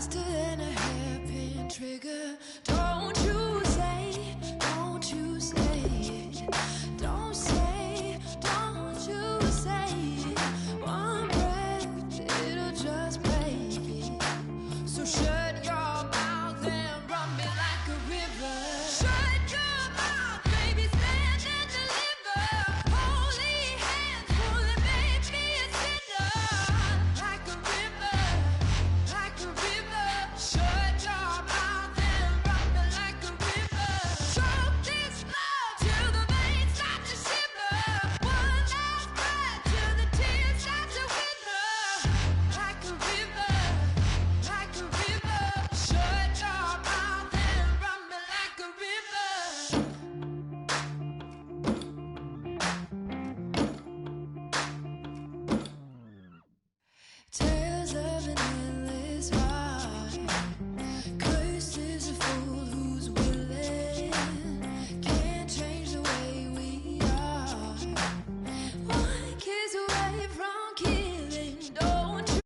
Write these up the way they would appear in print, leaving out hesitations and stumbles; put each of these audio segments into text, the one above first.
faster than a hairpin trigger. Don't you say it, don't you say it. Don't say, don't you say it. One breath, it'll just break it. So shut your mouth and run me like a river. Shut your mouth, baby, stand and deliver. Holy hands, pulling, make me a sinner. Like a river, like a river. Shut your mouth and run me like a river. Choke this love till the veins start to shiver. One last breath till the tears start to wither. Like a river, like a river. Shut your mouth and run me like a river. Tales of an endless ride. Cursed is a fool who's willing. Can't change the way we are. One kiss away from killing. Don't you?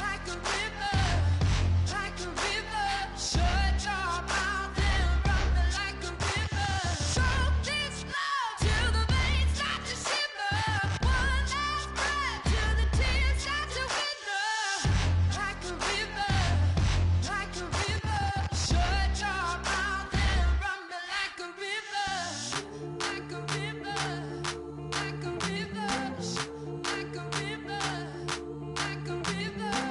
Like a river, like a river. Shut your mouth and run me like a river. Choke this love till the veins start to shiver. One last breath till the tears start to wither. Like a river, like a river. Shut your mouth and run me like a river. Like a river, like a river. Like a river, like a river,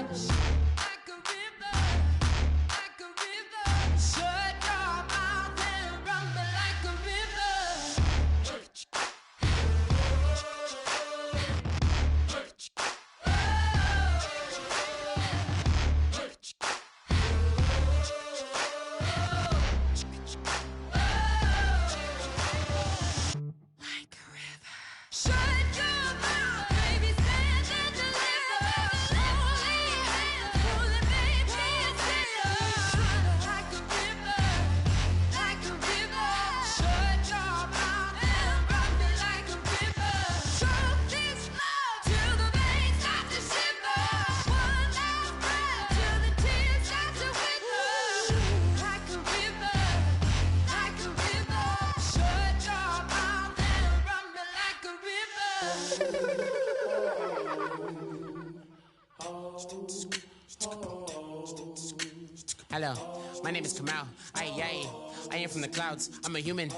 like a river, like a river. Shut your mouth and run me like a river. Like a river. Shut your mouth, baby, stand and deliver. Holy hands, pulling, make me a sinner. Like a river, like a river. Shut your mouth and run me like a river. Choke this love till the veins start to shiver. One last breath till the tears start to wither. Like a river, like a river. Shut your mouth and run me like a river. Hello, my name is Kamal. I am from the clouds. I'm a human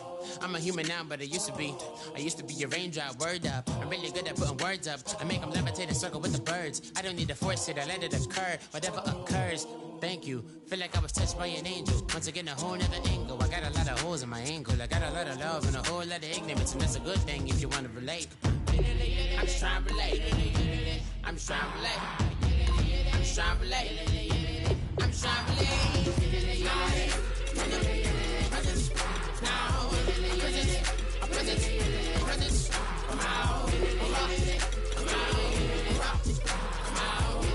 now, but I used to be a raindrop, word up. I'm really good at putting words up. I make them levitate and circle with the birds. I don't need to force it, I let it occur. Whatever occurs, thank you. Feel like I was touched by an angel. Once again, a whole nother angle. I got a lot of holes in my angle. I got a lot of love and a whole lot of ignorance, and that's a good thing if you want to relate. I'm just trying to relate. I'm just trying to relate. I'm just trying to relate. I'm just trying to relate. Presence, now, presence, come out, come out, come out, come out,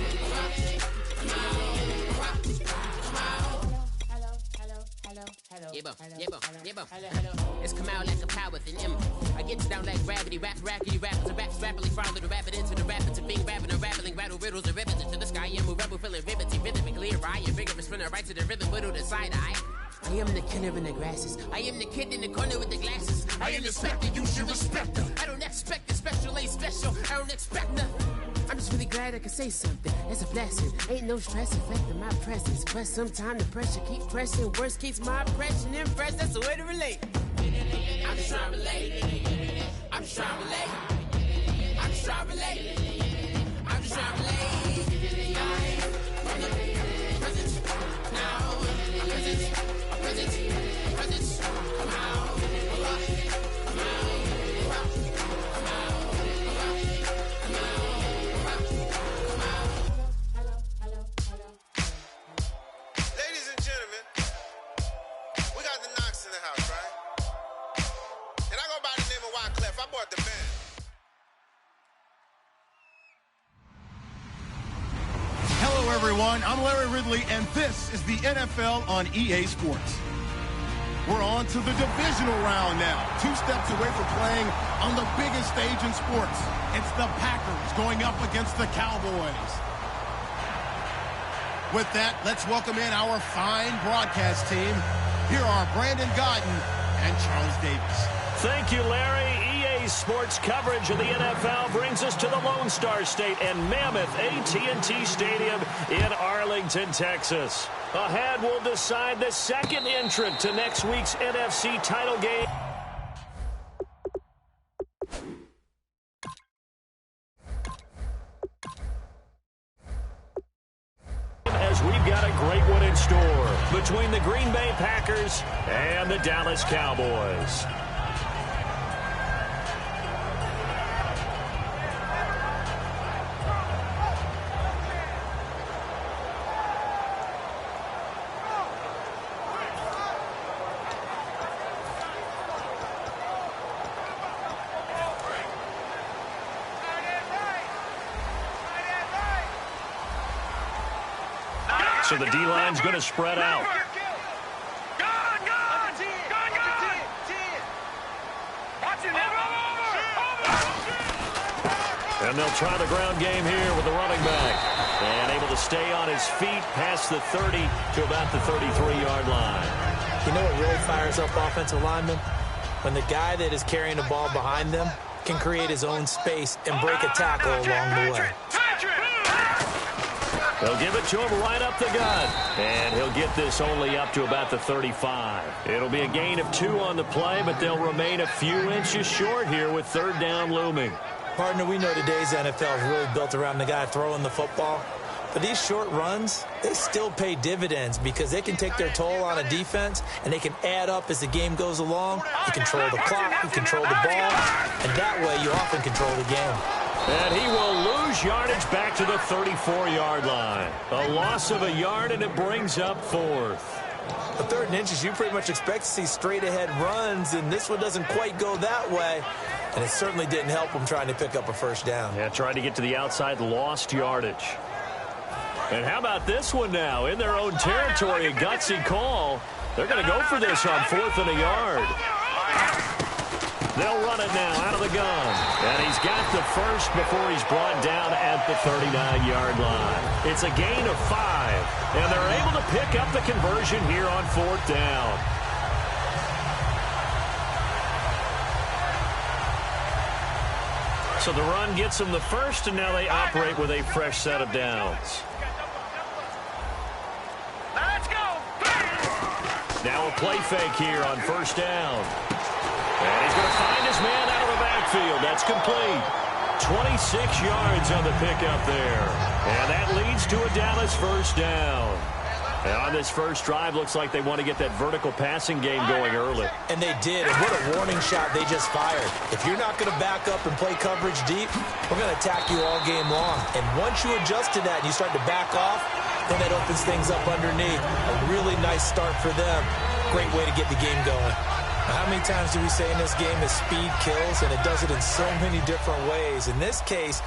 It's come out like a power within him. I get down like gravity, rackety rappers, and raps rapidly follow the rapid into the rapids of being rapping and rattling, rattle riddles and rivets into the sky. I'm a rebel, feeling riveting, rhythmically clear. I am vigorous, spinner right to the rhythm, whittle the side eye. I am the killer in the grasses. I am the kid in the corner with the glasses. I am the spectre, you should respect them. I don't expect the special, ain't special. I don't expect nothing. I'm just really glad I can say something. It's a blessing. Ain't no stress affecting my presence. But sometimes the pressure keep pressing. Worst keeps my impression impressed. That's the way to relate. I'm just trying to relate. I'm just trying to relate. I'm just trying to relate. I'm just trying to relate. Presence, now, presence, come out, come out, come out, come out. Ladies and gentlemen, we got the Knox in the house, right? And I go by the name of everyone. I'm Larry Ridley, and this is the NFL on EA Sports. We're on to the divisional round now. 2 steps away from playing on the biggest stage in sports. It's the Packers going up against the Cowboys. With that, let's welcome in our fine broadcast team. Here are Brandon Godden and Charles Davis. Thank you, Larry. EA Sports coverage of the NFL brings us to the Lone Star State and Mammoth AT&T Stadium in Arlington, Texas. Ahead, we'll decide the second entrant to next week's NFC title game. As we've got a great one in store between the Green Bay Packers and the Dallas Cowboys. So the D-line's going to spread out. And they'll try the ground game here with the running back. And able to stay on his feet past the 30 to about the 33-yard line. You know what really fires up offensive linemen? When the guy that is carrying the ball behind them can create his own space and break a tackle along the way. They'll give it to him right up the gut. And he'll get this only up to about the 35. It'll be a gain of 2 on the play, but they'll remain a few inches short here with third down looming. Partner, we know today's NFL is really built around the guy throwing the football. But these short runs, they still pay dividends because they can take their toll on a defense, and they can add up as the game goes along. You control the clock, you control the ball, and that way you often control the game. And he will lose yardage back to the 34-yard line. A loss of a yard, and it brings up 4th. The 3rd and inches, you pretty much expect to see straight-ahead runs, and this one doesn't quite go that way. And it certainly didn't help him trying to pick up a first down. Yeah, tried to get to the outside, lost yardage. And how about this one now? In their own territory, a gutsy call. They're going to go for this on 4th and a yard. They'll run it now out of the gun. And he's got the first before he's brought down at the 39-yard line. It's a gain of 5. And they're able to pick up the conversion here on 4th down. So the run gets them the first, and now they operate with a fresh set of downs. Now a play fake here on 1st down. And he's going to find his man out of the backfield. That's complete. 26 yards on the pickup there. And that leads to a Dallas first down. And on this first drive, looks like they want to get that vertical passing game going early. And they did. And what a warning shot they just fired. If you're not going to back up and play coverage deep, we're going to attack you all game long. And once you adjust to that and you start to back off, then that opens things up underneath. A really nice start for them. Great way to get the game going. Now, how many times do we say in this game that speed kills, and it does it in so many different ways? In this case,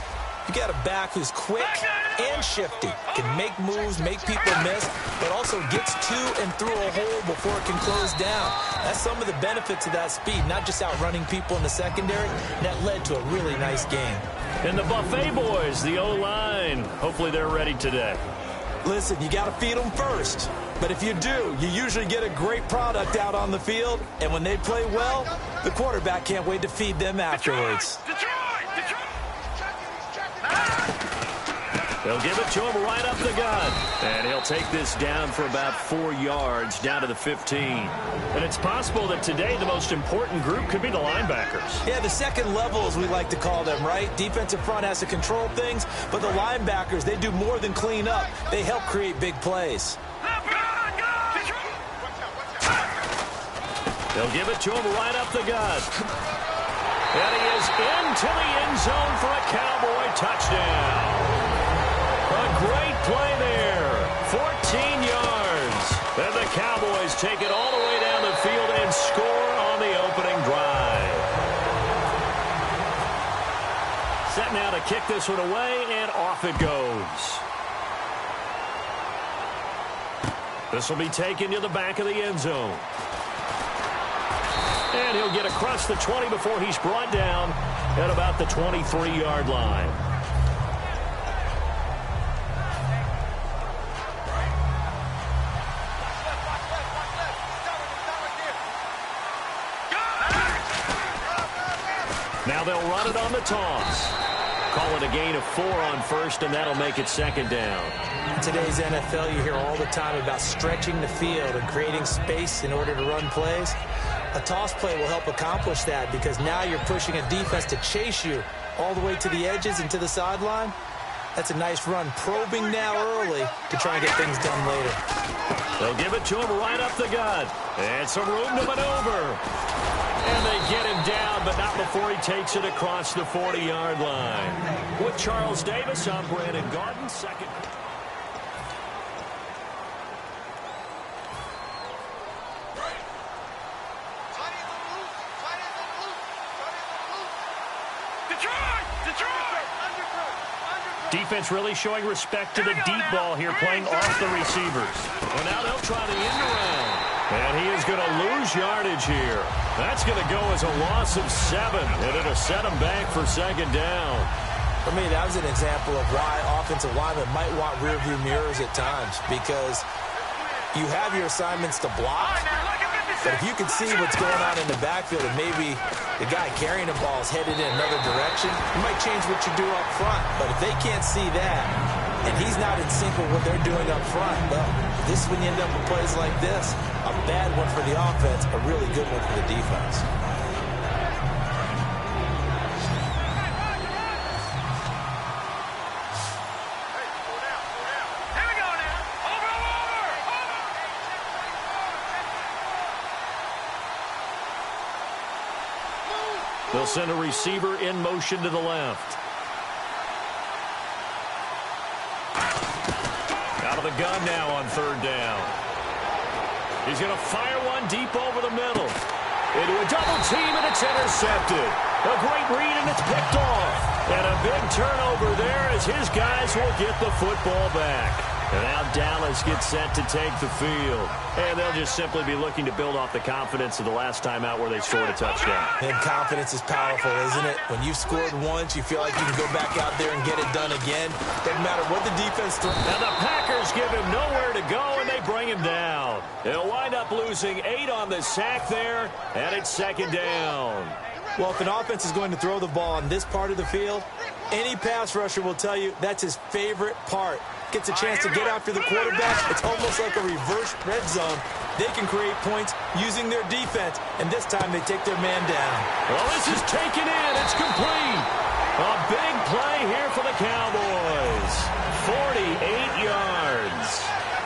you got a back who's quick and shifty, can make moves, make people miss, but also gets to and through a hole before it can close down. That's some of the benefits of that speed, not just outrunning people in the secondary. That led to a really nice game. And the Buffet boys, the O-line, hopefully they're ready today. Listen, you got to feed them first. But if you do, you usually get a great product out on the field. And when they play well, the quarterback can't wait to feed them afterwards. They'll give it to him right up the gut. And he'll take this down for about 4 yards, down to the 15. And it's possible that today the most important group could be the linebackers. Yeah, the second level, as we like to call them, right? Defensive front has to control things, but the linebackers, they do more than clean up. They help create big plays. They'll give it to him right up the gut. And he is into the end zone for a Cowboy touchdown. A great play there. 14 yards. And the Cowboys take it all the way down the field and score on the opening drive. Set now to kick this one away, and off it goes. This will be taken to the back of the end zone. And he'll get across the 20 before he's brought down at about the 23-yard line. Now they'll run it on the toss. Call it a gain of 4 on first, and that'll make it second down. In today's NFL, you hear all the time about stretching the field and creating space in order to run plays. A toss play will help accomplish that because now you're pushing a defense to chase you all the way to the edges and to the sideline. That's a nice run, probing now early to try and get things done later. They'll give it to him right up the gut. And some room to maneuver. And they get him down, but not before he takes it across the 40-yard line. With Charles Davis, I'm Brandon Garden, second. Defense really showing respect to the deep ball here, playing off the receivers. Well, now they'll try the end around. And he is going to lose yardage here. That's going to go as a loss of 7, and it'll set him back for second down. For me, that was an example of why offensive linemen might want rearview mirrors at times, because you have your assignments to block, but if you can see what's going on in the backfield and maybe the guy carrying the ball is headed in another direction, you might change what you do up front. But if they can't see that, and he's not in sync with what they're doing up front, well, this is when you end up with plays like this. A bad one for the offense, a really good one for the defense. They'll send a receiver in motion to the left. Out of the gun now on third down. He's going to fire one deep over the middle. Into a double team, and it's intercepted. A great read, and it's picked off. And a big turnover there as his guys will get the football back. And now Dallas gets set to take the field. And they'll just simply be looking to build off the confidence of the last time out where they scored a touchdown. And confidence is powerful, isn't it? When you've scored once, you feel like you can go back out there and get it done again. Doesn't matter what the defense throws. And the Packers give him nowhere to go, and they bring him down. They'll wind up losing 8 on the sack there, and it's second down. Well, if an offense is going to throw the ball on this part of the field, any pass rusher will tell you that's his favorite part. Gets a chance to get after the quarterback. It's almost like a reverse red zone. They can create points using their defense, and this time they take their man down. Well, this is taken in. It's complete. A big play here for the Cowboys. 48 yards.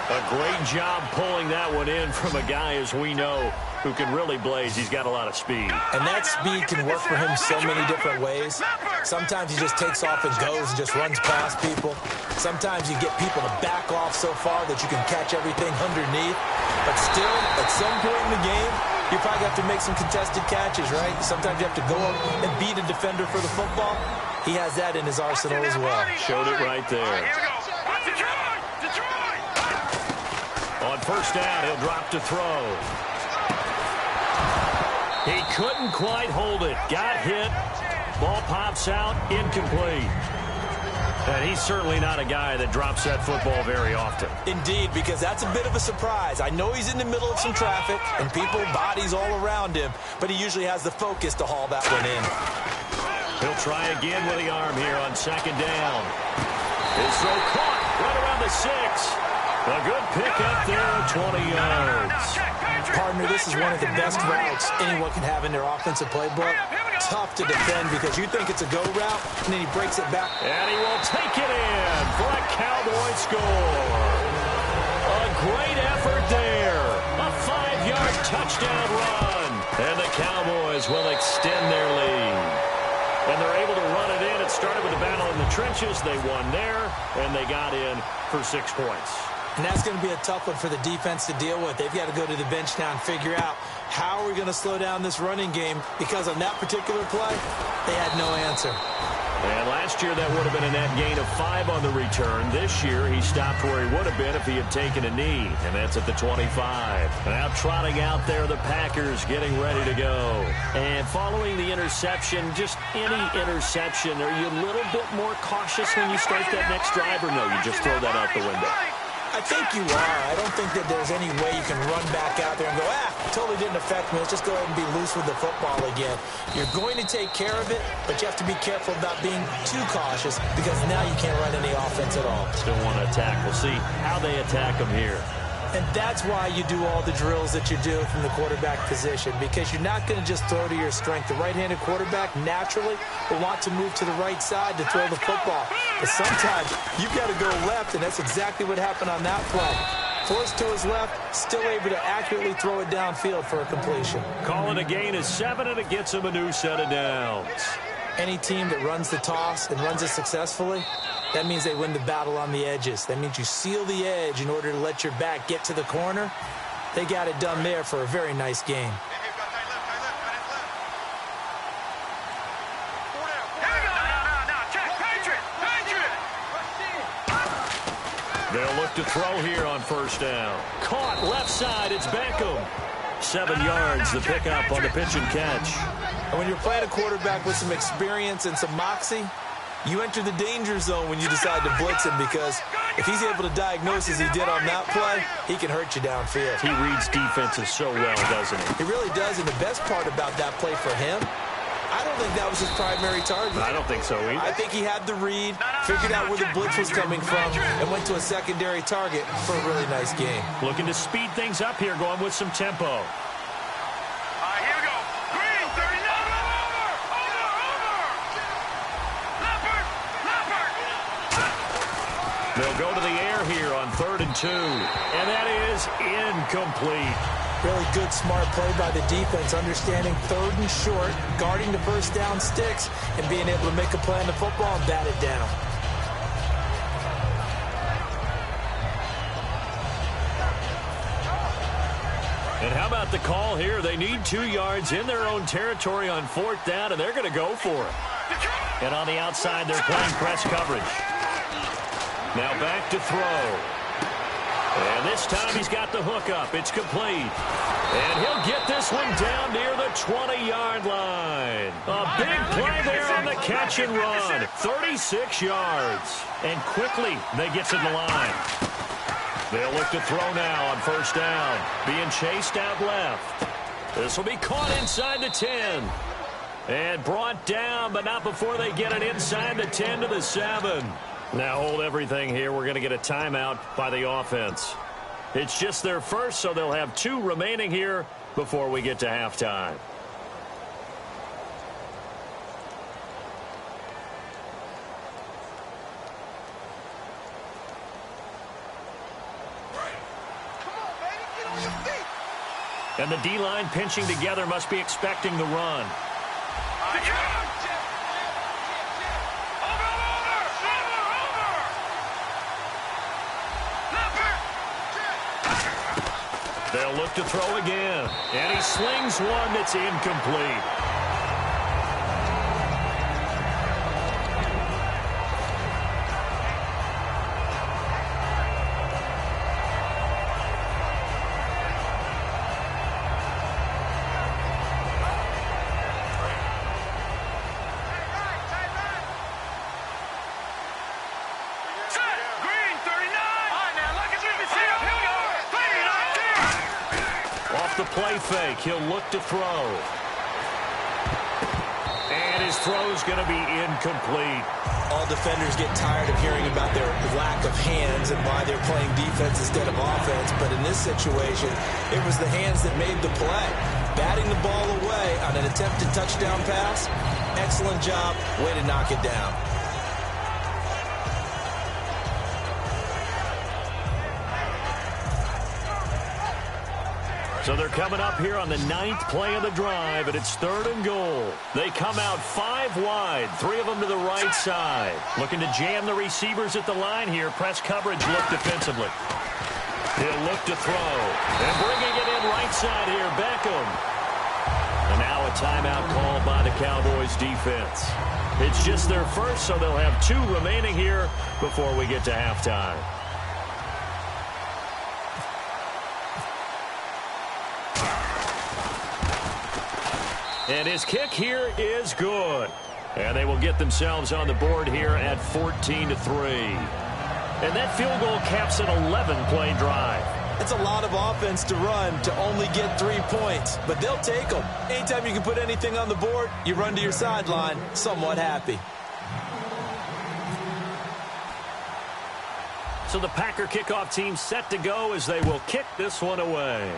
A great job pulling that one in from a guy, as we know, who can really blaze. He's got a lot of speed. And that speed can work for him so many different ways. Sometimes he just takes off and goes and just runs past people. Sometimes you get people to back off so far that you can catch everything underneath. But still, at some point in the game, you probably have to make some contested catches, right? Sometimes you have to go up and beat a defender for the football. He has that in his arsenal as well. Showed it right there. On first down, he'll drop to throw. He couldn't quite hold it. Got hit. Ball pops out. Incomplete. And he's certainly not a guy that drops that football very often. Indeed, because that's a bit of a surprise. I know he's in the middle of some traffic and people, bodies all around him, but he usually has the focus to haul that one in. He'll try again with the arm here on second down. His throw caught right around the 6. A good pick up there, 20 yards. Partner, this is one of the best routes anyone can have in their offensive playbook. Tough to defend because you think it's a go route, and then he breaks it back. And he will take it in for a Cowboy score. A great effort there. A 5-yard touchdown run. And the Cowboys will extend their lead. And they're able to run it in. It started with a battle in the trenches. They won there, and they got in for 6 points. And that's going to be a tough one for the defense to deal with. They've got to go to the bench now and figure out how are we going to slow down this running game, because on that particular play, they had no answer. And last year, that would have been a net gain of 5 on the return. This year, he stopped where he would have been if he had taken a knee, and that's at the 25. Now trotting out there, the Packers getting ready to go. And following the interception, just any interception, are you a little bit more cautious when you start that next drive, or no, you just throw that out the window? I think you are. I don't think that there's any way you can run back out there and go, totally didn't affect me. Let's just go ahead and be loose with the football again. You're going to take care of it, but you have to be careful about being too cautious because now you can't run any offense at all. Still want to attack. We'll see how they attack them here. And that's why you do all the drills that you do from the quarterback position, because you're not going to just throw to your strength. The right-handed quarterback naturally will want to move to the right side to throw the football. But sometimes you've got to go left, and that's exactly what happened on that play. Forced to his left, still able to accurately throw it downfield for a completion. Calling a gain is 7, and it gets him a new set of downs. Any team that runs the toss and runs it successfully, that means they win the battle on the edges. That means you seal the edge in order to let your back get to the corner. They got it done there for a very nice game. They'll look to throw here on first down. Caught left side, it's Beckham. 7 yards, the pickup on the pitch and catch. And when you're playing a quarterback with some experience and some moxie, you enter the danger zone when you decide to blitz him, because if he's able to diagnose as he did on that play, he can hurt you downfield. He reads defenses so well, doesn't he? He really does, and the best part about that play for him, I don't think that was his primary target. I don't think so either. I think he had the read, figured out where the blitz was coming from, and went to a secondary target for a really nice game. Looking to speed things up here, going with some tempo. They'll go to the air here on 3rd and 2. And that is incomplete. Really good, smart play by the defense, understanding 3rd and short, guarding the first down sticks, and being able to make a play on the football and bat it down. And how about the call here? They need 2 yards in their own territory on 4th down, and they're going to go for it. And on the outside, they're playing press coverage. Now back to throw. And this time he's got the hook up. It's complete. And he'll get this one down near the 20-yard line. A big play there on the catch and run. 36 yards. And quickly they get to the line. They'll look to throw now on first down. Being chased out left. This will be caught inside the 10. And brought down, but not before they get it inside the 10 to the 7. Now hold everything here. We're going to get a timeout by the offense. It's just their first, so they'll have 2 remaining here before we get to halftime. And the D-line pinching together must be expecting the run. They'll look to throw again. And he slings one that's incomplete. Play fake. He'll look to throw. And his throw's going to be incomplete. All defenders get tired of hearing about their lack of hands and why they're playing defense instead of offense. But in this situation, it was the hands that made the play. Batting the ball away on an attempted touchdown pass. Excellent job. Way to knock it down. So they're coming up here on the 9th play of the drive, and it's 3rd and goal. They come out 5 wide, 3 of them to the right side. Looking to jam the receivers at the line here. Press coverage look defensively. He'll look to throw. And bringing it in right side here, Beckham. And now now a timeout called by the Cowboys defense. It's just their first, so they'll have 2 remaining here before we get to halftime. And his kick here is good. And they will get themselves on the board here at 14-3. And that field goal caps an 11-play drive. It's a lot of offense to run to only get 3 points, but they'll take them. Anytime you can put anything on the board, you run to your sideline somewhat happy. So the Packer kickoff team set to go as they will kick this one away.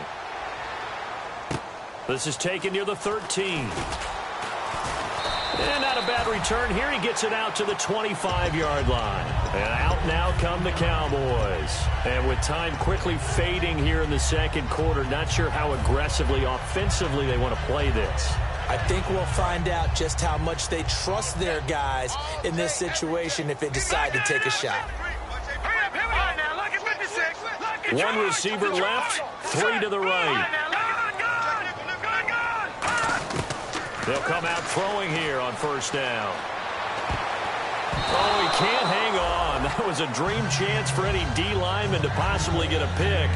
This is taken near the 13. And not a bad return here. He gets it out to the 25-yard line. And out now come the Cowboys. And with time quickly fading here in the second quarter, not sure how aggressively, offensively they want to play this. I think we'll find out just how much they trust their guys in this situation if they decide to take a shot. 1 receiver left, 3 to the right. They'll come out throwing here on first down. Oh, he can't hang on. That was a dream chance for any D lineman to possibly get a pick.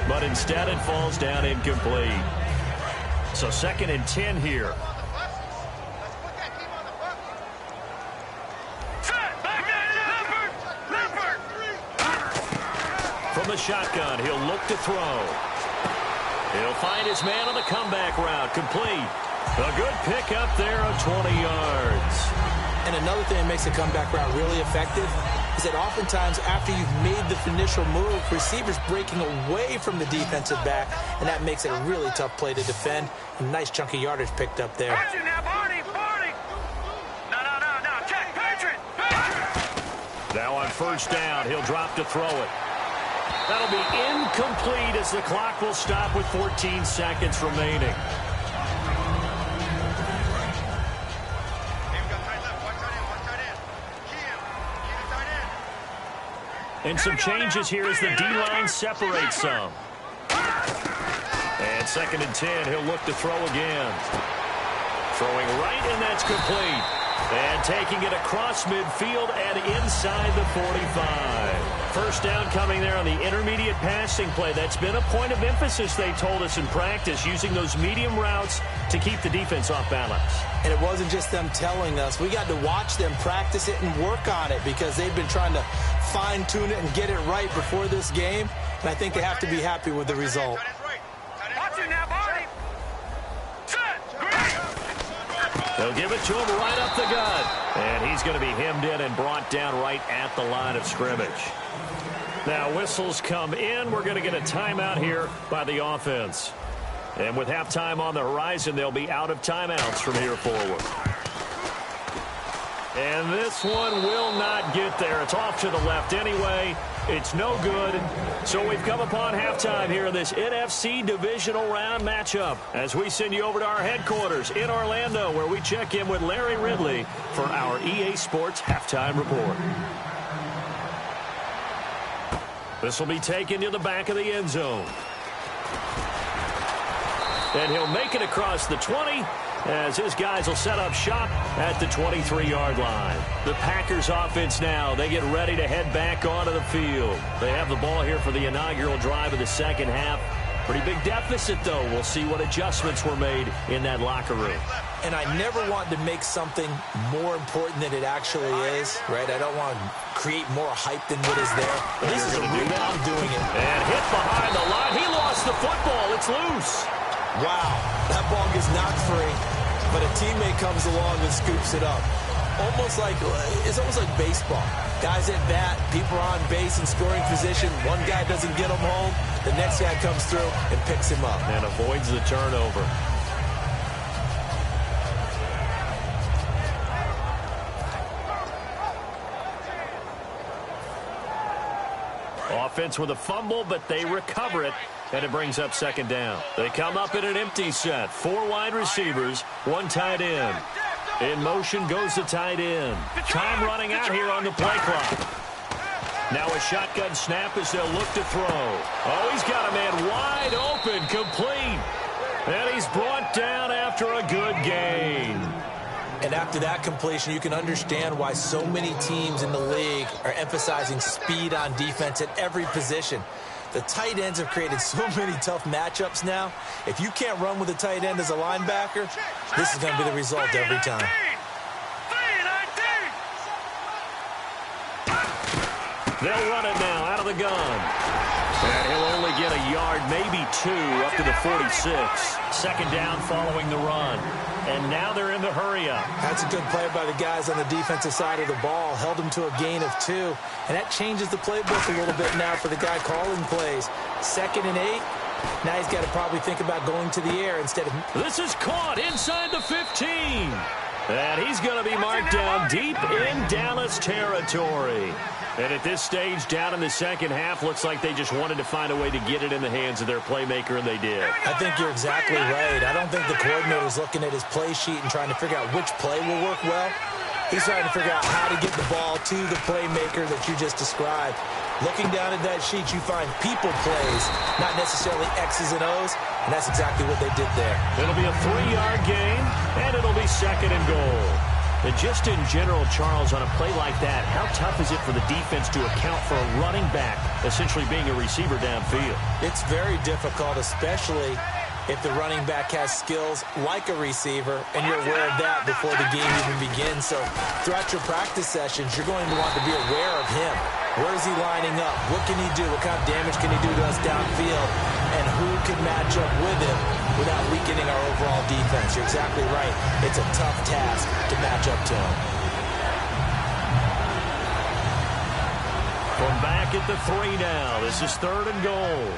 But instead it falls down incomplete. So 2nd and 10 here. From the shotgun, he'll look to throw. He'll find his man on the comeback route. Complete. A good pick up there of 20 yards. And another thing that makes a comeback route really effective is that oftentimes after you've made the initial move, receivers breaking away from the defensive back, and that makes it a really tough play to defend. A nice chunk of yardage picked up there. Now on first down, he'll drop to throw it. That'll be incomplete as the clock will stop with 14 seconds remaining. And some changes here as the D-line separates some. And 2nd and 10, he'll look to throw again. Throwing right, and that's complete. And taking it across midfield and inside the 45. First down coming there on the intermediate passing play. That's been a point of emphasis, they told us in practice, using those medium routes to keep the defense off balance. And it wasn't just them telling us. We got to watch them practice it and work on it because they've been trying to fine-tune it and get it right before this game. And I think they have to be happy with the result. They'll give it to him right up the gut. And he's going to be hemmed in and brought down right at the line of scrimmage. Now whistles come in. We're going to get a timeout here by the offense. And with halftime on the horizon, they'll be out of timeouts from here forward. And this one will not get there. It's off to the left anyway. It's no good. So we've come upon halftime here in this NFC divisional round matchup as we send you over to our headquarters in Orlando where we check in with Larry Ridley for our EA Sports Halftime Report. This will be taken to the back of the end zone. And he'll make it across the 20 as his guys will set up shop at the 23-yard line. The Packers offense now, they get ready to head back onto the field. They have the ball here for the inaugural drive of the second half. Pretty big deficit, though. We'll see what adjustments were made in that locker room. And I never want to make something more important than it actually is, right? I don't want to create more hype than what is there. But this is a real way I'm doing it. And hit behind the line. He lost the football. It's loose. Wow, that ball gets knocked free, but a teammate comes along and scoops it up. It's almost like baseball. Guys at bat, people are on base in scoring position. One guy doesn't get him home. The next guy comes through and picks him up. And avoids the turnover. Offense with a fumble, but they recover it, and it brings up second down. They come up in an empty set. 4 wide receivers, 1 tight end. In motion goes the tight end. Time running out here on the play clock. Now a shotgun snap as they'll look to throw. Oh, he's got a man wide open, complete. And he's brought down after a good gain. And after that completion, you can understand why so many teams in the league are emphasizing speed on defense at every position. The tight ends have created so many tough matchups now. If you can't run with a tight end as a linebacker, this is going to be the result every time. They'll run it now out of the gun. And he'll only get a yard, maybe 2, up to the 46. Second down following the run. And now they're in the hurry-up. That's a good play by the guys on the defensive side of the ball. Held them to a gain of 2. And that changes the playbook a little bit now for the guy calling plays. 2nd and 8. Now he's got to probably think about going to the air instead of... This is caught inside the 15. And he's going to be marked down deep in Dallas territory. And at this stage, down in the second half, looks like they just wanted to find a way to get it in the hands of their playmaker, and they did. I think you're exactly right. I don't think the coordinator's looking at his play sheet and trying to figure out which play will work well. He's trying to figure out how to get the ball to the playmaker that you just described. Looking down at that sheet, you find people plays, not necessarily X's and O's, and that's exactly what they did there. It'll be a 3-yard gain, and it'll be 2nd and goal. And just in general, Charles, on a play like that, how tough is it for the defense to account for a running back essentially being a receiver downfield? It's very difficult, especially if the running back has skills like a receiver, and you're aware of that before the game even begins. So throughout your practice sessions, you're going to want to be aware of him. Where is he lining up? What can he do? What kind of damage can he do to us downfield? And who can match up with him without weakening our overall defense? You're exactly right. It's a tough task to match up to him. From back at the 3 now, this is 3rd and goal.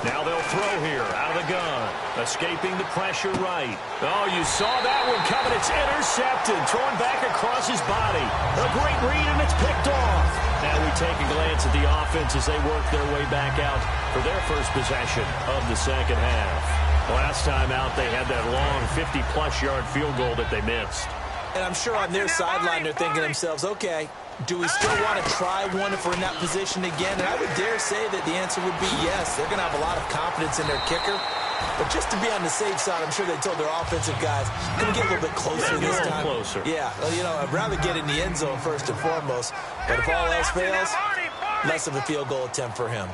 Now they'll throw here out of the gun. Escaping the pressure right. Oh, you saw that one coming. It's intercepted. Thrown back across his body. A great read, and it's picked off. Now we take a glance at the offense as they work their way back out for their first possession of the second half. Last time out, they had that long 50-plus yard field goal that they missed. And I'm sure on their sideline they're thinking to themselves, okay, do we still want to try one if we're in that position again? And I would dare say that the answer would be yes. They're going to have a lot of confidence in their kicker. But just to be on the safe side, I'm sure they told their offensive guys, can we get a little bit closer this time? Closer. Yeah, well, you know, I'd rather get in the end zone first and foremost. But if all else fails, less of a field goal attempt for him.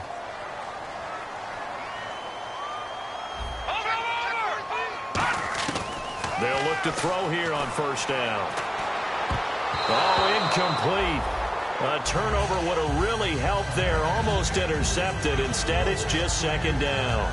They'll look to throw here on first down. Oh, incomplete. A turnover would have really helped there. Almost intercepted. Instead, it's just 2nd down.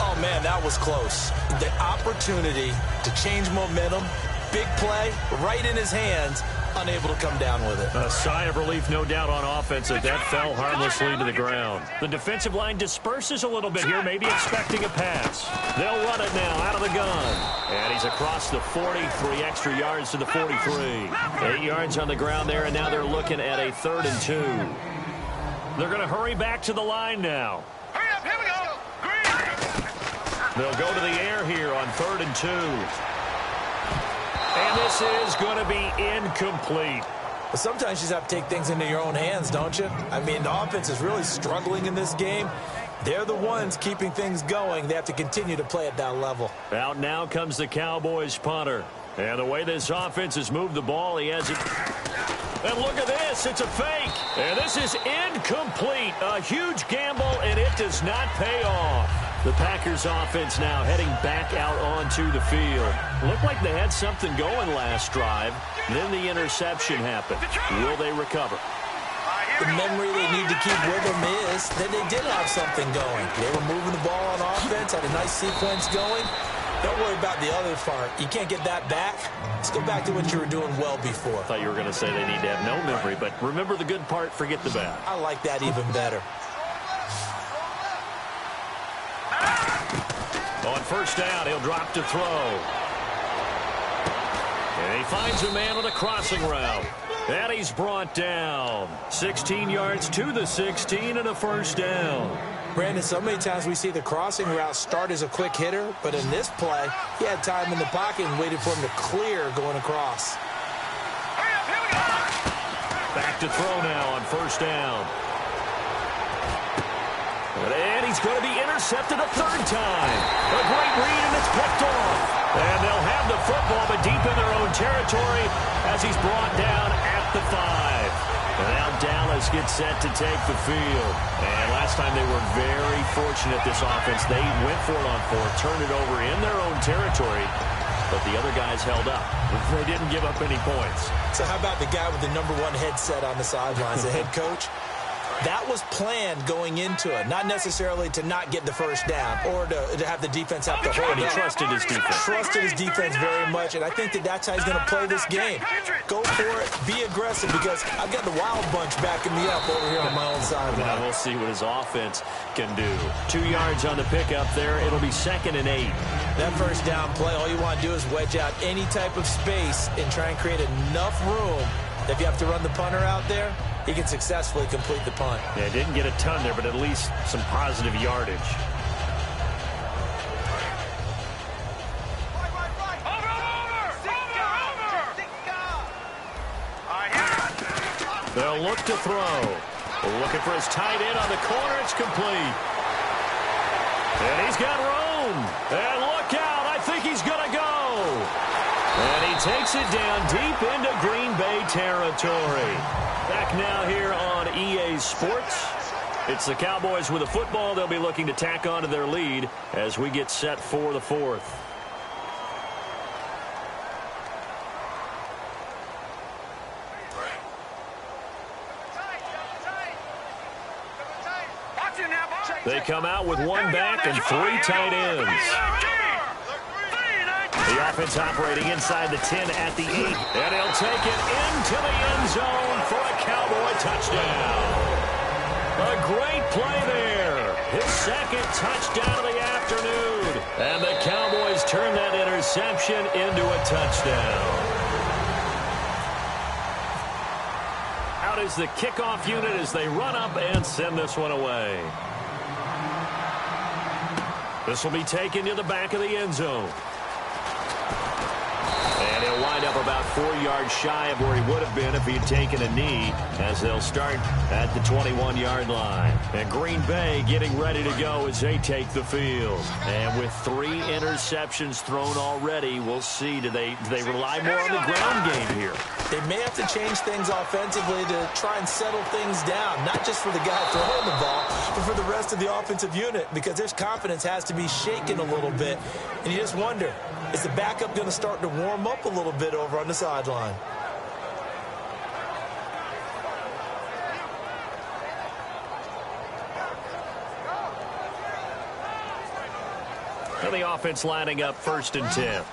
Oh, man, that was close. The opportunity to change momentum, big play, right in his hands, unable to come down with it. A sigh of relief, no doubt, on offense as that fell harmlessly to the ground. The defensive line disperses a little bit here, maybe expecting a pass. They'll run it now out of the gun. And he's across the 40, 3 extra yards to the 43. 8 yards on the ground there, and now they're looking at a 3rd and 2. They're going to hurry back to the line now. Hurry up, here we go. They'll go to the air here on 3rd and 2. And this is going to be incomplete. But sometimes you just have to take things into your own hands, don't you? I mean, the offense is really struggling in this game. They're the ones keeping things going. They have to continue to play at that level. Out now comes the Cowboys punter. And the way this offense has moved the ball, he has it. And look at this. It's a fake. And this is incomplete. A huge gamble, and it does not pay off. The Packers offense now heading back out onto the field. Looked like they had something going last drive. Then the interception happened. Will they recover? The memory they need to keep with them is that they did have something going. They were moving the ball on offense, had a nice sequence going. Don't worry about the other part. You can't get that back. Let's go back to what you were doing well before. I thought you were going to say they need to have no memory, but remember the good part, forget the bad. I like that even better. On first down, he'll drop to throw. And he finds a man on a crossing route. And he's brought down. 16 yards to the 16 and a first down. Brandon, so many times we see the crossing route start as a quick hitter, but in this play, he had time in the pocket and waited for him to clear going across. Back to throw now on first down. And he's going to be intercepted a third time. A great read, and it's picked off. And they'll have the football, but deep in their own territory as he's brought down at the 5. And now Dallas gets set to take the field. And last time they were very fortunate, this offense. They went for it on 4, turned it over in their own territory, but the other guys held up. They didn't give up any points. So how about the guy with the #1 headset on the sidelines, the head coach? That was planned going into it, not necessarily to not get the first down or to have the defense have to hold He it. trusted his defense. Trusted his defense very much, and I think that's how he's going to play this game. Go for it, be aggressive, because I've got the wild bunch backing me up over here on my own sideline. Now we'll see what his offense can do. 2 yards on the pickup there. It'll be 2nd and 8. That first down play, all you want to do is wedge out any type of space and try and create enough room that if you have to run the punter out there, he can successfully complete the punt. Yeah, didn't get a ton there, but at least some positive yardage. They'll look to throw. Looking for his tight end on the corner. It's complete. And he's got room. And look out. I think he's going to go. And he takes it down deep into Green Bay territory. Back now here on EA Sports. It's the Cowboys with a football. They'll be looking to tack on to their lead as we get set for the 4th. They come out with 1 back and 3 tight ends. The offense operating inside the 10 at the 8. And he'll take it into the end zone for a Cowboy touchdown. A great play there. His 2nd touchdown of the afternoon. And the Cowboys turn that interception into a touchdown. Out is the kickoff unit as they run up and send this one away. This will be taken to the back of the end zone. And he'll wind up about 4 yards shy of where he would have been if he'd taken a knee, as they'll start at the 21-yard line. And Green Bay getting ready to go as they take the field. And with 3 interceptions thrown already, we'll see, do they rely more on the ground game here? They may have to change things offensively to try and settle things down, not just for the guy throwing the ball, but for the rest of the offensive unit, because their confidence has to be shaken a little bit. And you just wonder, is the backup going to start to warm up a little bit over on the sideline? And the offense lining up 1st and 10.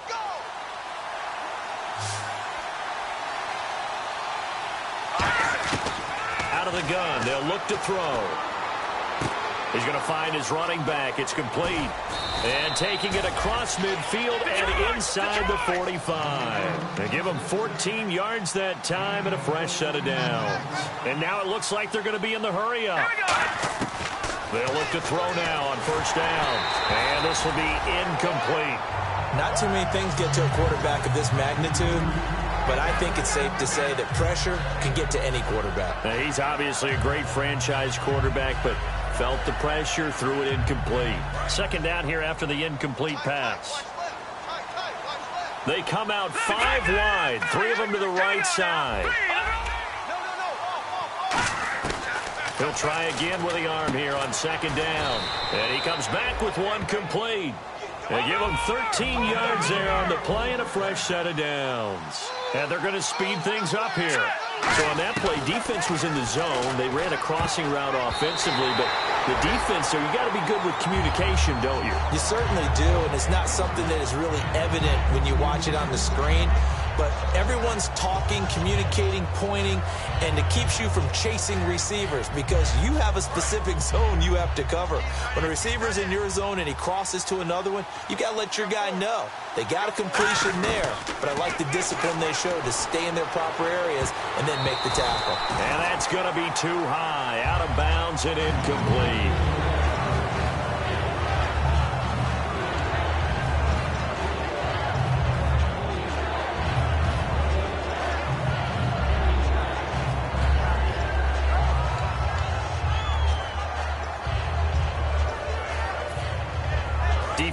Out of the gun, they'll look to throw. He's going to find his running back. It's complete. And taking it across midfield and inside the 45. They give him 14 yards that time and a fresh set of downs. And now it looks like they're going to be in the hurry up. They'll look to throw now on first down. And this will be incomplete. Not too many things get to a quarterback of this magnitude, but I think it's safe to say that pressure can get to any quarterback. Now, he's obviously a great franchise quarterback, but felt the pressure, threw it incomplete. 2nd down here after the incomplete pass. They come out 5 wide, 3 of them to the right side. He'll try again with the arm here on 2nd down. And he comes back with 1 complete. They give him 13 yards there on the play and a fresh set of downs. And they're going to speed things up here. So on that play, defense was in the zone. They ran a crossing route offensively, but the defense, so you got to be good with communication, don't you? You certainly do, and it's not something that is really evident when you watch it on the screen. But everyone's talking, communicating, pointing, and it keeps you from chasing receivers because you have a specific zone you have to cover. When a receiver's in your zone and he crosses to another one, you got to let your guy know. They got a completion there, but I like the discipline they showed to stay in their proper areas and then make the tackle. And that's going to be too high, out of bounds and incomplete.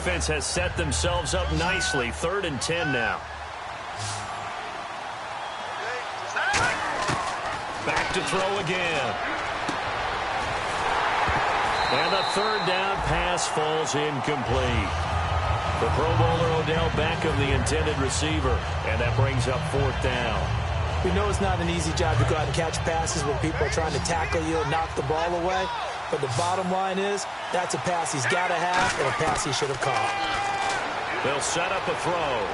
defense has set themselves up nicely. 3rd and 10 now. Back to throw again. And the 3rd down pass falls incomplete. The Pro Bowler Odell Beckham, the intended receiver, and that brings up 4th down. We know it's not an easy job to go out and catch passes when people are trying to tackle you and knock the ball away, but the bottom line is that's a pass he's got to have and a pass he should have caught. They'll set up a throw.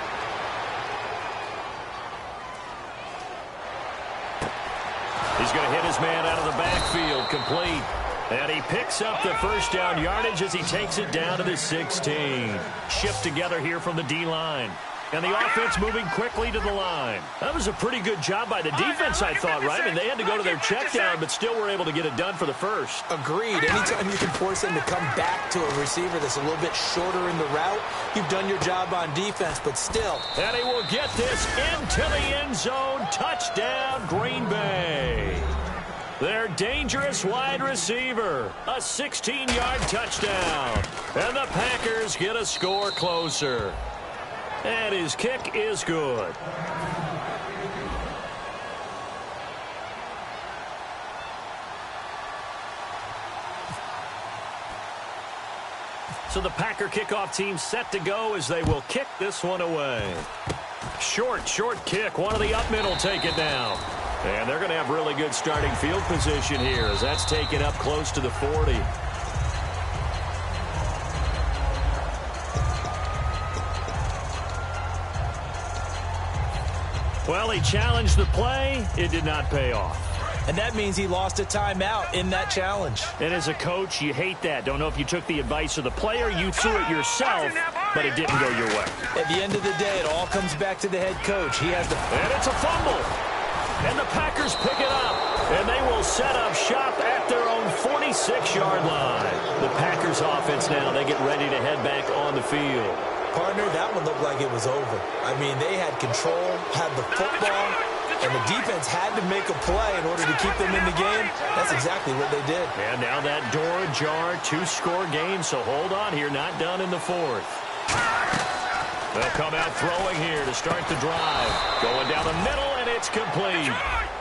He's going to hit his man out of the backfield, complete. And he picks up the 1st down yardage as he takes it down to the 16. Shift together here from the D-line. And the offense moving quickly to the line. That was a pretty good job by the defense, I thought, right? I mean, they had to go to their check down, but still were able to get it done for the 1st. Agreed. Anytime you can force them to come back to a receiver that's a little bit shorter in the route, you've done your job on defense, but still. And he will get this into the end zone. Touchdown, Green Bay. Their dangerous wide receiver. A 16-yard touchdown. And the Packers get a score closer. And his kick is good. So the Packer kickoff team set to go as they will kick this one away. Short kick. One of the up men will take it down. And they're going to have really good starting field position here as that's taken up close to the 40. Well, he challenged the play. It did not pay off. And that means he lost a timeout in that challenge. And as a coach, you hate that. Don't know if you took the advice of the player, you threw it yourself, but it didn't go your way. At the end of the day, it all comes back to the head coach. He has the... And it's a fumble. And the Packers pick it up. And they will set up shop at their own 46-yard line. The Packers offense now, they get ready to head back on the field. Partner, that one looked like it was over. I mean, they had control, had the football, and the defense had to make a play in order to keep them in the game. That's exactly what they did. And now that door ajar, 2-score game, so hold on here, not done in the 4th. They'll come out throwing here to start the drive. Going down the middle, and it's complete.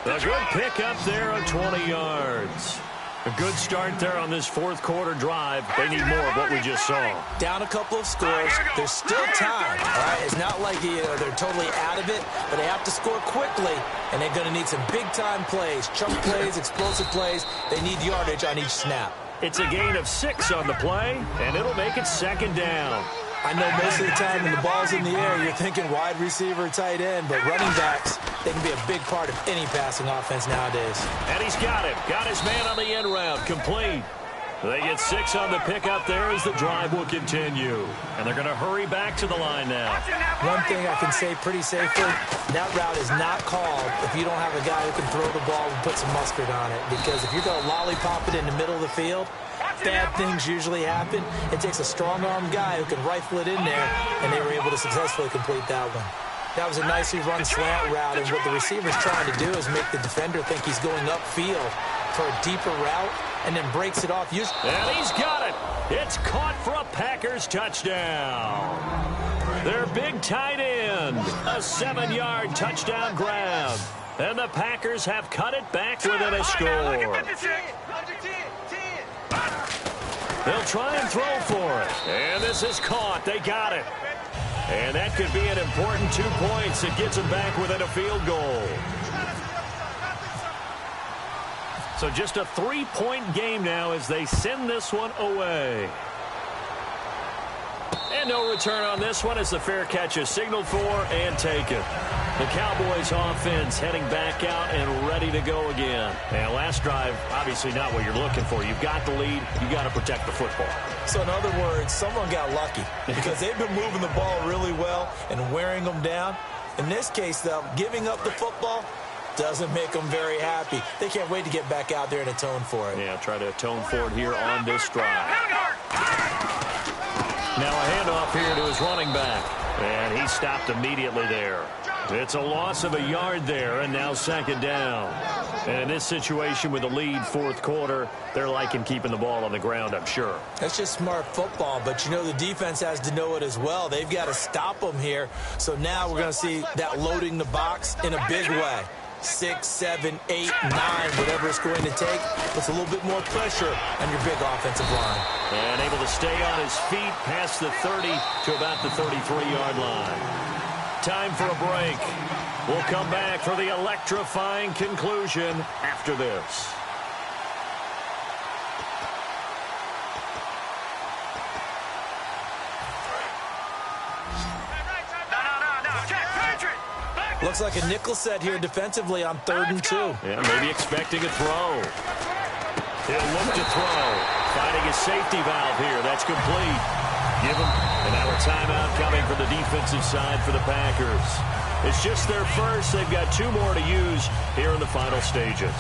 A good pickup there of 20 yards. A good start there on this 4th quarter drive. They need more of what we just saw. Down a couple of scores. There's still time. All right? It's not like they're totally out of it, but they have to score quickly, and they're going to need some big-time plays, chunk plays, explosive plays. They need yardage on each snap. It's a gain of 6 on the play, and it'll make it 2nd down. I know most of the time when the ball's in the air, you're thinking wide receiver, tight end, but running backs, they can be a big part of any passing offense nowadays. And he's got it. Got his man on the end route. Complete. They get 6 on the pickup there as the drive will continue. And they're going to hurry back to the line now. One thing I can say pretty safely, that route is not called if you don't have a guy who can throw the ball and put some mustard on it. Because if you're going to lollipop it in the middle of the field, bad things usually happen. It takes a strong-armed guy who can rifle it in there, and they were able to successfully complete that one. That was a nicely run slant route, and what the receiver's trying to do is make the defender think he's going upfield for a deeper route, and then breaks it off. And he's got it. It's caught for a Packers touchdown. Their big tight end, a 7-yard touchdown grab. And the Packers have cut it back within a score. They'll try and throw for it. And this is caught. They got it. And that could be an important 2 points. It gets them back within a field goal. So just a 3-point game now as they send this one away. And no return on this one as the fair catch is signaled for and taken. The Cowboys offense heading back out and ready to go again. And last drive, obviously not what you're looking for. You've got the lead. You've got to protect the football. So in other words, someone got lucky because they've been moving the ball really well and wearing them down. In this case, though, giving up the football doesn't make them very happy. They can't wait to get back out there and atone for it. Yeah, try to atone for it here on this drive. Now a handoff here to his running back. And he stopped immediately there. It's a loss of a yard there, and now 2nd down. And in this situation with the lead fourth quarter, they're liking keeping the ball on the ground, I'm sure. That's just smart football, but you know the defense has to know it as well. They've got to stop them here. So now we're going to see that loading the box in a big way. 6, 7, 8, 9, whatever it's going to take. Puts a little bit more pressure on your big offensive line. And able to stay on his feet past the 30 to about the 33-yard line. Time for a break. We'll come back for the electrifying conclusion after this. Looks like a nickel set here defensively on 3rd and 2. Yeah, maybe expecting a throw. He'll look to throw. Finding his safety valve here. That's complete. Give him. And now a timeout coming from the defensive side for the Packers. It's just their first. They've got 2 more to use here in the final stages.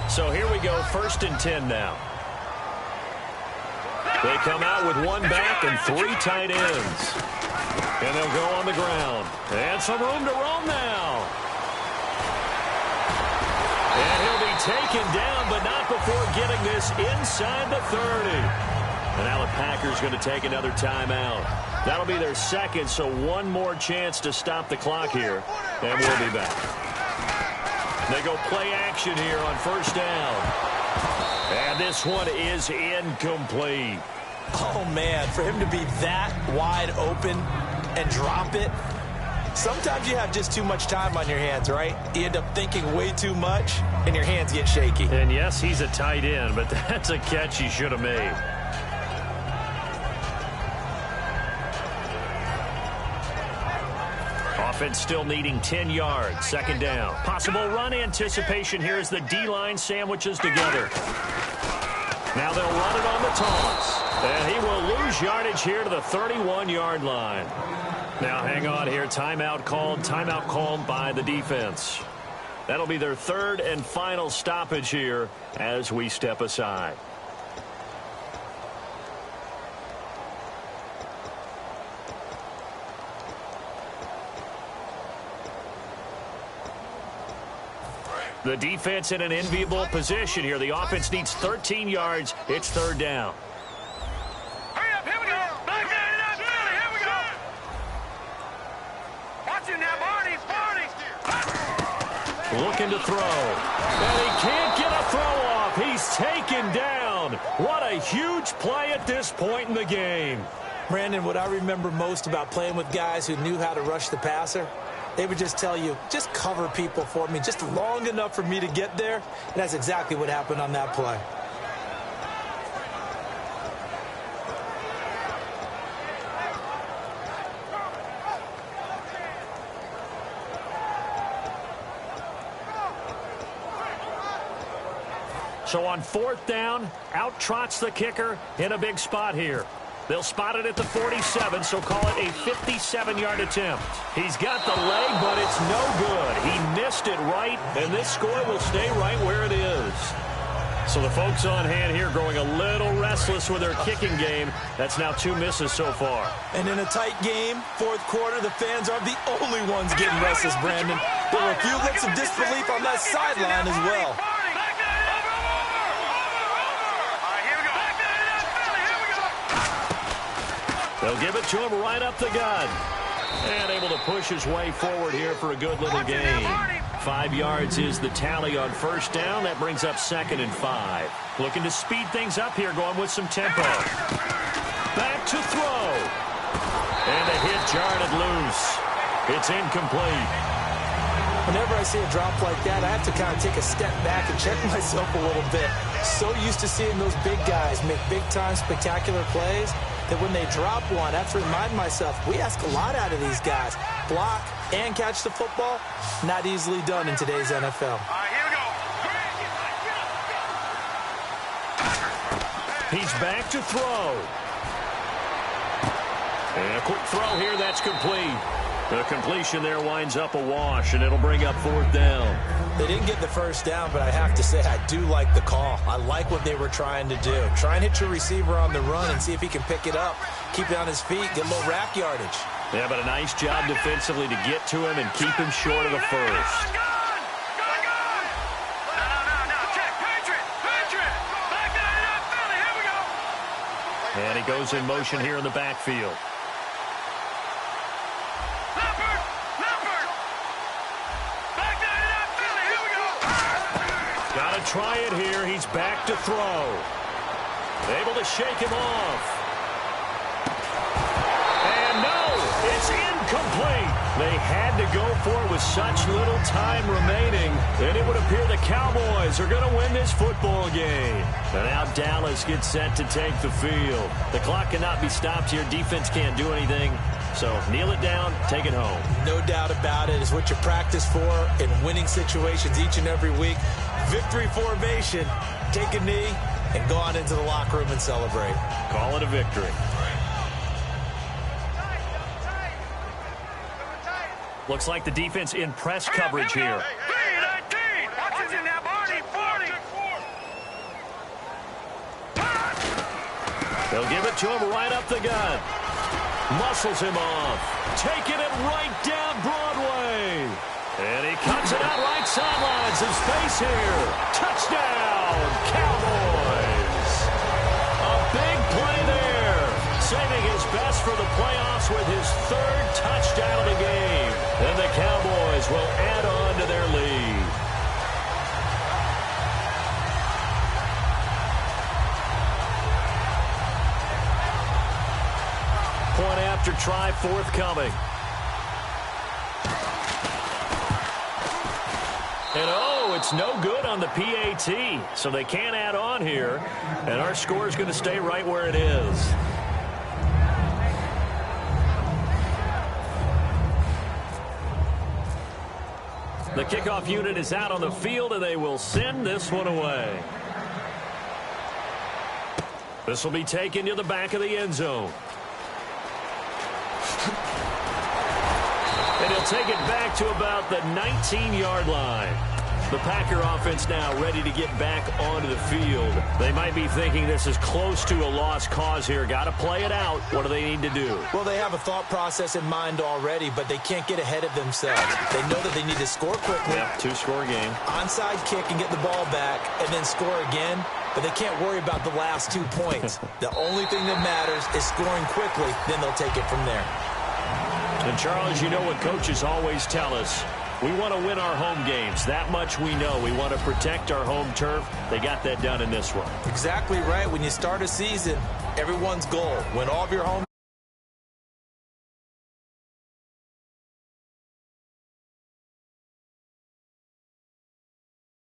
So here we go, 1st and 10 now. They come out with 1 back and 3 tight ends. And they'll go on the ground. And some room to roam now. And he'll be taken down, but not before getting this inside the 30. And now the Packers going to take another timeout. That'll be their second, so 1 more chance to stop the clock here. And we'll be back. They go play action here on 1st down. And this one is incomplete. Oh, man, for him to be that wide open and drop it. Sometimes you have just too much time on your hands, right? You end up thinking way too much, and your hands get shaky. And yes, he's a tight end, but that's a catch he should have made. Offense still needing 10 yards. 2nd down. Possible run anticipation here as the D-line sandwiches together. Now they'll run it on the toss. And he will lose yardage here to the 31-yard line. Now hang on here. Timeout called by the defense. That'll be their 3rd and final stoppage here as we step aside. The defense in an enviable position here. The offense needs 13 yards. It's 3rd down. Hurry up, here we go. Back it up, here we go. Watch it now, Barney. Looking to throw. And he can't get a throw off. He's taken down. What a huge play at this point in the game. Brandon, what I remember most about playing with guys who knew how to rush the passer, they would just tell you, just cover people for me, just long enough for me to get there. And that's exactly what happened on that play. So on 4th down, out trots the kicker in a big spot here. They'll spot it at the 47, so call it a 57-yard attempt. He's got the leg, but it's no good. He missed it right, and this score will stay right where it is. So the folks on hand here growing a little restless with their kicking game. That's now 2 misses so far. And in a tight game, 4th quarter, the fans are the only ones getting restless, Brandon. There were a few looks of disbelief on that sideline as well. They'll give it to him right up the gut. And able to push his way forward here for a good little gain. 5 yards is the tally on 1st down. That brings up 2nd and 5. Looking to speed things up here, going with some tempo. Back to throw. And the hit jarred it loose. It's incomplete. Whenever I see a drop like that, I have to kind of take a step back and check myself a little bit. So used to seeing those big guys make big-time spectacular plays that when they drop one, I have to remind myself, we ask a lot out of these guys. Block and catch the football, not easily done in today's NFL. Here we go. He's back to throw. And a quick throw here, that's complete. The completion there winds up a wash, and it'll bring up 4th down. They didn't get the 1st down, but I have to say I do like the call. I like what they were trying to do. Try and hit your receiver on the run and see if he can pick it up, keep it on his feet, get a little rack yardage. Yeah, but a nice job defensively to get to him and keep him short of the 1st. And he goes in motion here in the backfield. Got to try it here. He's back to throw. Able to shake him off. And no, it's incomplete. They had to go for it with such little time remaining. And it would appear the Cowboys are going to win this football game. And now Dallas gets set to take the field. The clock cannot be stopped here. Defense can't do anything. So kneel it down, take it home. No doubt about it. It's what you practice for in winning situations each and every week. Victory formation. Take a knee and go on into the locker room and celebrate. Call it a victory. Looks like the defense in press coverage here. They'll give it to him right up the gut. Muscles him off. Taking it right down Broadway. And he cuts it out right sidelines. Some space here. Touchdown, Cowboys. A big play there. Saving his best for the playoffs with his third touchdown of the game. And the Cowboys will add on to their lead. Point after try forthcoming. And oh, it's no good on the PAT. So they can't add on here. And our score is going to stay right where it is. The kickoff unit is out on the field, and they will send this one away. This will be taken to the back of the end zone. And he'll take it back to about the 19-yard line. The Packer offense now ready to get back onto the field. They might be thinking this is close to a lost cause here. Got to play it out. What do they need to do? Well, they have a thought process in mind already, but they can't get ahead of themselves. They know that they need to score quickly. Yep, two-score game. Onside kick and get the ball back, and then score again. But they can't worry about the last 2 points. The only thing that matters is scoring quickly. Then they'll take it from there. And, Charles, you know what coaches always tell us. We want to win our home games. That much we know. We want to protect our home turf. They got that done in this one. Exactly right. When you start a season, everyone's goal, win all of your home